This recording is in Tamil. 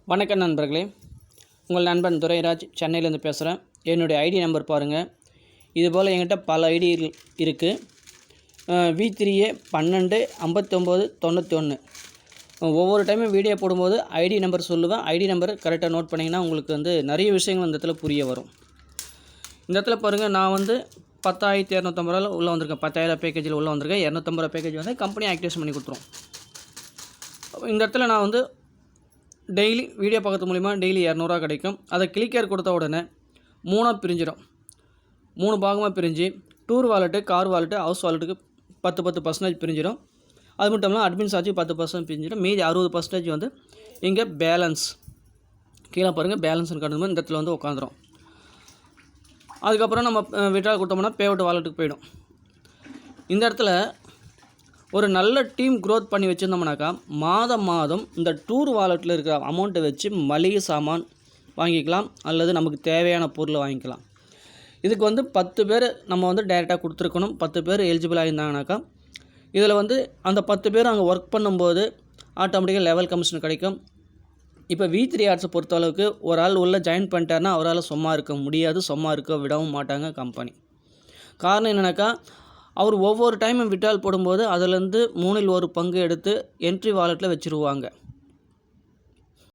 வணக்கம் நண்பர்களே, உங்கள் நண்பன் துரைராஜ் சென்னையிலேருந்து பேசுகிறேன். என்னுடைய ஐடி நம்பர் பாருங்கள். இதுபோல் என்கிட்ட பல ஐடி இருக்குது. V3A 12 59 91. ஒவ்வொரு டைமும் வீடியோ போடும்போது ஐடி நம்பர் சொல்லுவேன். ஐடி நம்பர் கரெக்டாக நோட் பண்ணிங்கன்னா உங்களுக்கு நிறைய விஷயங்கள் இந்த இடத்துல புரிய வரும். இந்த இடத்துல பாருங்கள், நான் 10,250 ரூபா உள்ளே வந்திருக்கேன். 10,000 பேக்கேஜில் உள்ளே வந்திருக்கேன். 250 ரூபா பேக்கேஜ் கம்பெனி ஆக்டிவேஷன் பண்ணி கொடுத்துரும். இந்த இடத்துல நான் டெய்லி வீடியோ பார்க்கறது மூலிமா டெய்லி 200 கிடைக்கும். அதை கிளிக்கர் கொடுத்த உடனே 3 பிரிஞ்சிடும். 3 பாகமாக பிரிஞ்சு tour wallet, car wallet, house வாலெட்டுக்கு 10% பிரிஞ்சிடும். அது மட்டும் இல்லாமல் அட்மின் சார்ஜ் 10% பிரிஞ்சிடும். மீதி 60% இங்கே பேலன்ஸ் கீழே பாருங்கள், பேலன்ஸ்னு காட்டும்போது இந்த இடத்துல உட்காந்துரும். அதுக்கப்புறம் நம்ம விட்ரா கொடுத்தோம்னா பேஅவுட் வாலெட்டுக்கு போயிடும். இந்த இடத்துல ஒரு நல்ல டீம் க்ரோத் பண்ணி வச்சுருந்தோம்னாக்கா மாதம் இந்த டூர் வாலெட்டில் இருக்கிற அமௌண்ட்டை வச்சு மளிகை சாமான் வாங்கிக்கலாம், அல்லது நமக்கு தேவையான பொருளை வாங்கிக்கலாம். இதுக்கு 10 பேர் நம்ம டைரெக்டாக கொடுத்துருக்கணும். 10 பேர் எலிஜிபிளாக இருந்தாங்கனாக்கா இதில் அந்த 10 பேர் அங்கே ஒர்க் பண்ணும்போது ஆட்டோமேட்டிக்காக லெவல் கமிஷன் கிடைக்கும். இப்போ V3 ஆர்ட்ஸை பொறுத்தளவுக்கு ஒரு ஆள் உள்ளே ஜாயின் பண்ணிட்டாருன்னா அவரால் சும்மா இருக்க முடியாது, சும்மா இருக்க விடவும் மாட்டாங்க கம்பெனி. காரணம் என்னென்னாக்கா, அவர் ஒவ்வொரு டைமும் விட்ரால் போடும்போது அதிலேருந்து 3/1 பங்கு எடுத்து என்ட்ரி வாலெட்டில் வச்சுருவாங்க.